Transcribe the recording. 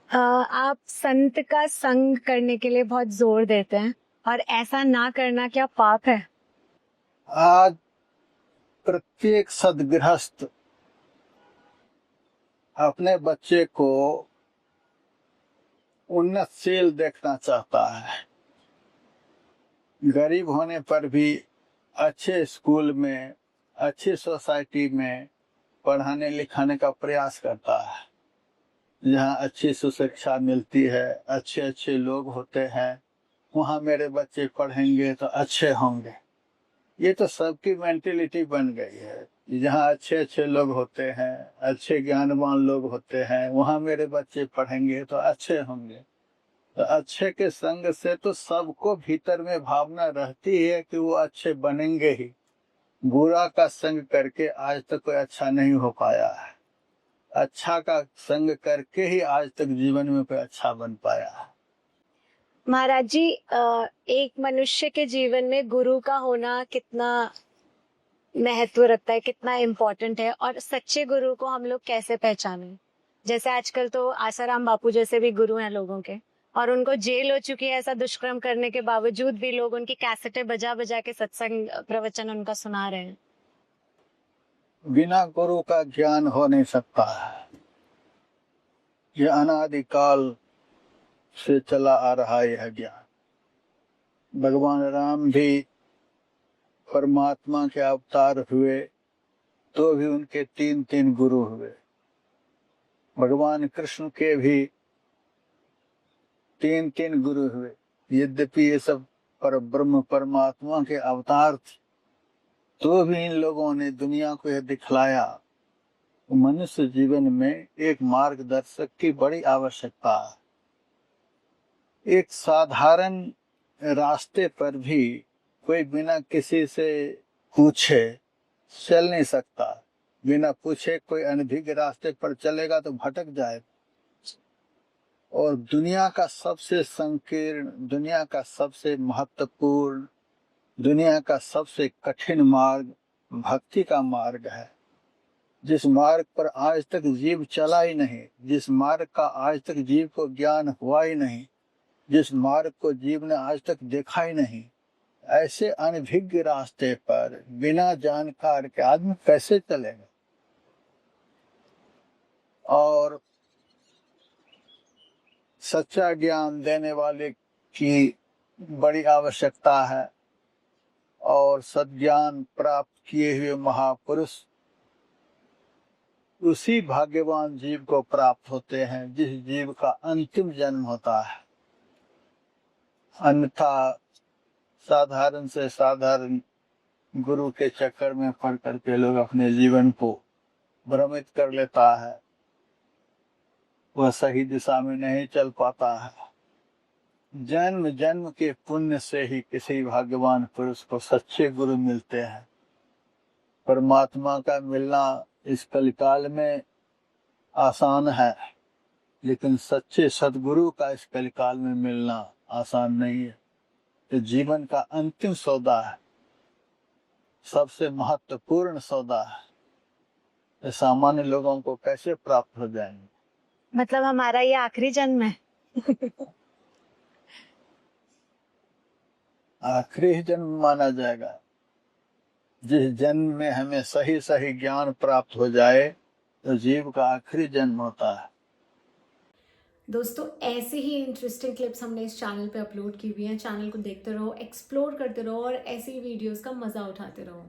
आप संत का संग करने के लिए बहुत जोर देते हैं और ऐसा ना करना क्या पाप है? आज प्रत्येक सदगृहस्थ अपने बच्चे को उन्नतशील देखना चाहता है। गरीब होने पर भी अच्छे स्कूल में, अच्छी सोसाइटी में पढ़ाने लिखाने का प्रयास करता है, जहाँ अच्छी सुशिक्षा मिलती है, अच्छे अच्छे लोग होते हैं, वहाँ मेरे बच्चे पढ़ेंगे तो अच्छे होंगे। ये तो सबकी मेंटेलिटी बन गई है। जहाँ अच्छे अच्छे लोग होते हैं, अच्छे ज्ञानवान लोग होते हैं, वहाँ मेरे बच्चे पढ़ेंगे तो अच्छे होंगे। तो अच्छे के संग से तो सबको भीतर में भावना रहती है कि वो अच्छे बनेंगे ही। बुरा का संग करके आज तक कोई अच्छा नहीं हो पाया है। अच्छा का संग करके ही आज तक जीवन में कोई अच्छा बन पाया है। महाराज जी, एक मनुष्य के जीवन में गुरु का होना कितना महत्व रखता है, कितना इम्पोर्टेंट है, और सच्चे गुरु को हम लोग कैसे पहचानें? जैसे आजकल तो आसाराम बापू जैसे भी गुरु हैं लोगों के, और उनको जेल हो चुकी है ऐसा दुष्कर्म करने के बावजूद भी लोग उनकी कैसेटें बजा बजा के सत्संग प्रवचन उनका सुना रहे हैं। बिना गुरु का ज्ञान हो नहीं सकता है। ये अनादिकाल से चला आ रहा है यह ज्ञान। भगवान राम भी परमात्मा के अवतार हुए तो भी उनके तीन तीन गुरु हुए। भगवान कृष्ण के भी तीन तीन गुरु हुए। यद्यपि ये सब पर ब्रह्म परमात्मा के अवतार थे, तो भी इन लोगों ने दुनिया को यह दिखलाया। मनुष्य जीवन में एक मार्गदर्शक की बड़ी आवश्यकता है। एक साधारण रास्ते पर भी कोई बिना किसी से पूछे चल नहीं सकता। बिना पूछे कोई अनभिज्ञ रास्ते पर चलेगा तो भटक जाएगा। और दुनिया का सबसे संकीर्ण, दुनिया का सबसे महत्वपूर्ण, दुनिया का सबसे कठिन मार्ग भक्ति का मार्ग है। जिस मार्ग पर आज तक जीव चला ही नहीं, जिस मार्ग का आज तक जीव को ज्ञान हुआ ही नहीं, जिस मार्ग को जीव ने आज तक देखा ही नहीं, ऐसे अनभिज्ञ रास्ते पर बिना जानकार के आदमी कैसे चलेगा? और सच्चा ज्ञान देने वाले की बड़ी आवश्यकता है। और सज्ञान प्राप्त किए हुए महापुरुष उसी भाग्यवान जीव को प्राप्त होते हैं जिस जीव का अंतिम जन्म होता है। अन्यथा साधारण से साधारण गुरु के चक्कर में पड़ करके लोग अपने जीवन को भ्रमित कर लेता है, वह सही दिशा में नहीं चल पाता है। जन्म जन्म के पुण्य से ही किसी भाग्यवान पुरुष को सच्चे गुरु मिलते हैं। परमात्मा का मिलना इस कलिकाल में आसान है, लेकिन सच्चे सदगुरु का इस कलिकाल में मिलना आसान नहीं है। तो जीवन का अंतिम सौदा है, सबसे महत्वपूर्ण सौदा है। तो सामान्य लोगों को कैसे प्राप्त हो जाएंगे? मतलब हमारा ये आखिरी जन्म है? आखिरी ही जन्म माना जाएगा। जिस जन्म में हमें सही सही ज्ञान प्राप्त हो जाए तो जीव का आखिरी जन्म होता है। दोस्तों, ऐसे ही इंटरेस्टिंग क्लिप्स हमने इस चैनल पे अपलोड की हुई हैं। चैनल को देखते रहो, एक्सप्लोर करते रहो और ऐसी वीडियोस का मजा उठाते रहो।